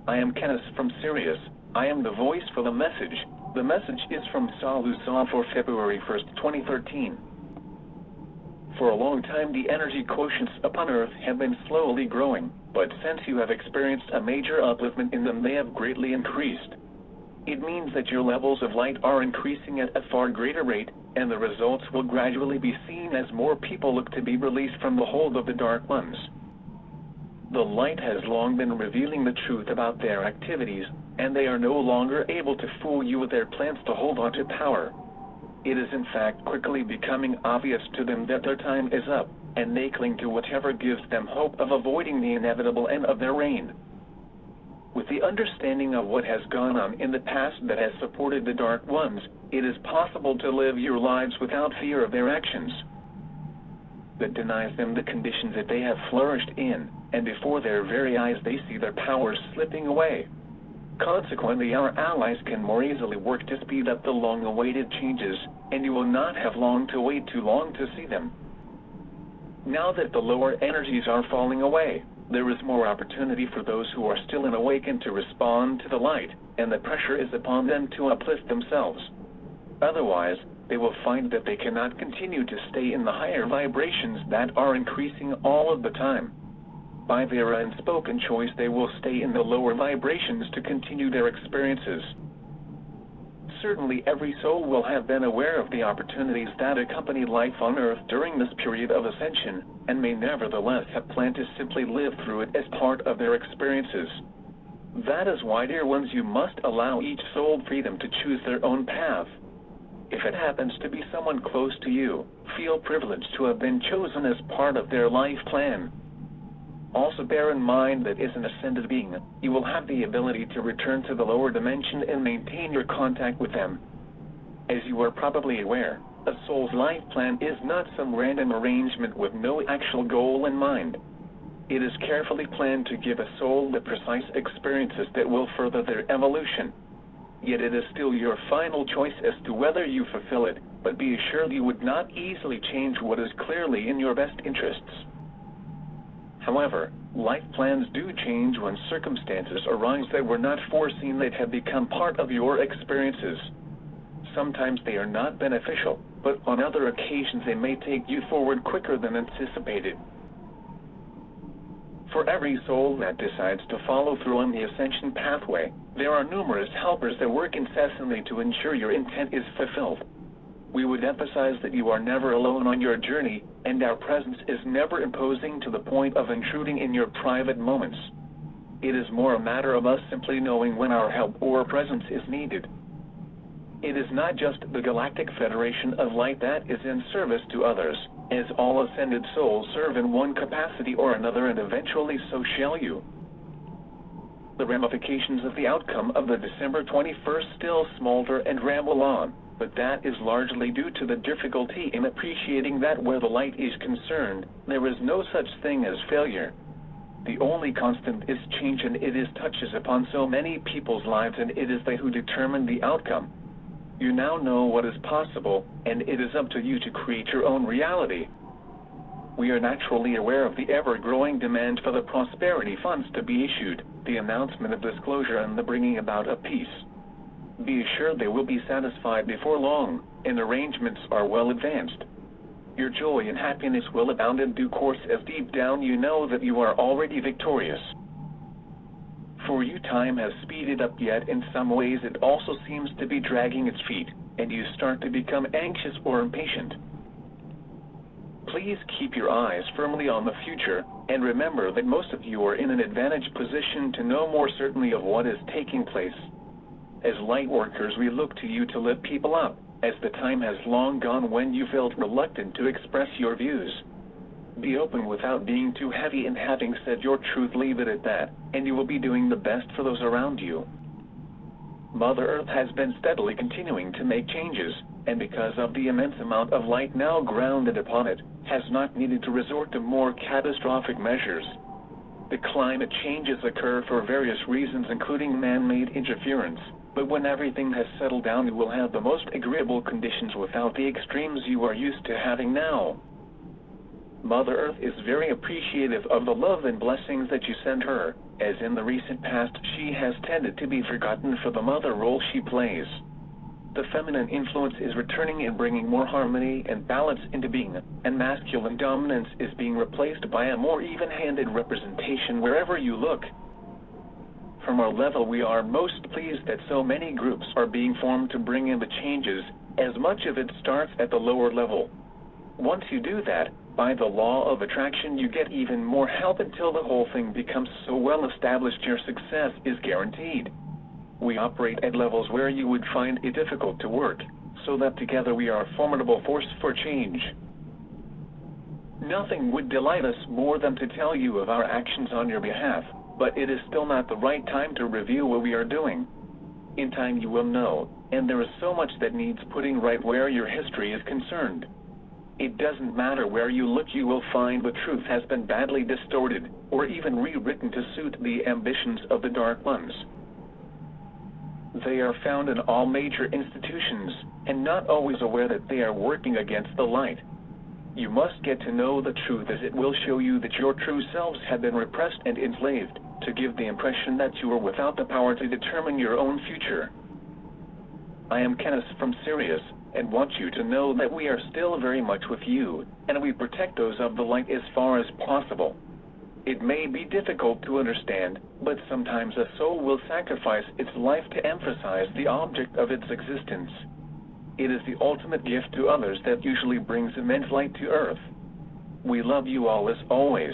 I am Kenneth from Sirius. I am the voice for the message. The message is from SaLuSa for February 1st, 2013. For a long time the energy quotients upon Earth have been slowly growing, but since you have experienced a major upliftment in them, they have greatly increased. It means that your levels of light are increasing at a far greater rate, and the results will gradually be seen as more people look to be released from the hold of the dark ones. The light has long been revealing the truth about their activities, and they are no longer able to fool you with their plans to hold on to power. It is in fact quickly becoming obvious to them that their time is up, and they cling to whatever gives them hope of avoiding the inevitable end of their reign. With the understanding of what has gone on in the past that has supported the Dark Ones, it is possible to live your lives without fear of their actions. That denies them the conditions that they have flourished in, and before their very eyes they see their powers slipping away. Consequently, our allies can more easily work to speed up the long-awaited changes, and you will not have long to wait too long to see them. Now that the lower energies are falling away, there is more opportunity for those who are still awakened to respond to the light, and the pressure is upon them to uplift themselves. Otherwise, they will find that they cannot continue to stay in the higher vibrations that are increasing all of the time. By their unspoken choice, they will stay in the lower vibrations to continue their experiences. Certainly every soul will have been aware of the opportunities that accompany life on Earth during this period of ascension, and may nevertheless have planned to simply live through it as part of their experiences. That is why, dear ones, you must allow each soul freedom to choose their own path. If it happens to be someone close to you, feel privileged to have been chosen as part of their life plan. Also bear in mind that as an ascended being, you will have the ability to return to the lower dimension and maintain your contact with them. As you are probably aware, a soul's life plan is not some random arrangement with no actual goal in mind. It is carefully planned to give a soul the precise experiences that will further their evolution. Yet it is still your final choice as to whether you fulfill it, but be assured you would not easily change what is clearly in your best interests. However, life plans do change when circumstances arise that were not foreseen that have become part of your experiences. Sometimes they are not beneficial, but on other occasions they may take you forward quicker than anticipated. For every soul that decides to follow through on the ascension pathway, there are numerous helpers that work incessantly to ensure your intent is fulfilled. We would emphasize that you are never alone on your journey, and our presence is never imposing to the point of intruding in your private moments. It is more a matter of us simply knowing when our help or presence is needed. It is not just the Galactic Federation of Light that is in service to others, as all ascended souls serve in one capacity or another, and eventually so shall you. The ramifications of the outcome of the December 21st still smolder and ramble on, but that is largely due to the difficulty in appreciating that where the light is concerned, there is no such thing as failure. The only constant is change, and it is touches upon so many people's lives, and it is they who determine the outcome. You now know what is possible, and it is up to you to create your own reality. We are naturally aware of the ever-growing demand for the prosperity funds to be issued, the announcement of disclosure, and the bringing about of peace. Be assured they will be satisfied before long, and arrangements are well advanced. Your joy and happiness will abound in due course, as deep down you know that you are already victorious. For you, time has speeded up, yet in some ways it also seems to be dragging its feet, and you start to become anxious or impatient. Please keep your eyes firmly on the future, and remember that most of you are in an advantaged position to know more certainly of what is taking place. As light workers, we look to you to lift people up, as the time has long gone when you felt reluctant to express your views. Be open without being too heavy, and having said your truth, leave it at that, and you will be doing the best for those around you. Mother Earth has been steadily continuing to make changes, and because of the immense amount of light now grounded upon it, has not needed to resort to more catastrophic measures. The climate changes occur for various reasons, including man-made interference, but when everything has settled down, you will have the most agreeable conditions without the extremes you are used to having now. Mother Earth is very appreciative of the love and blessings that you send her, as in the recent past she has tended to be forgotten for the mother role she plays. The feminine influence is returning and bringing more harmony and balance into being, and masculine dominance is being replaced by a more even-handed representation wherever you look. From our level, we are most pleased that so many groups are being formed to bring in the changes, as much of it starts at the lower level. Once you do that, by the law of attraction you get even more help until the whole thing becomes so well established your success is guaranteed. We operate at levels where you would find it difficult to work, so that together we are a formidable force for change. Nothing would delight us more than to tell you of our actions on your behalf, but it is still not the right time to review what we are doing. In time you will know, and there is so much that needs putting right where your history is concerned. It doesn't matter where you look, you will find the truth has been badly distorted, or even rewritten to suit the ambitions of the Dark Ones. They are found in all major institutions, and not always aware that they are working against the light. You must get to know the truth, as it will show you that your true selves have been repressed and enslaved, to give the impression that you are without the power to determine your own future. I am Kenneth from Sirius, and want you to know that we are still very much with you, and we protect those of the light as far as possible. It may be difficult to understand, but sometimes a soul will sacrifice its life to emphasize the object of its existence. It is the ultimate gift to others that usually brings immense light to earth. We love you all as always.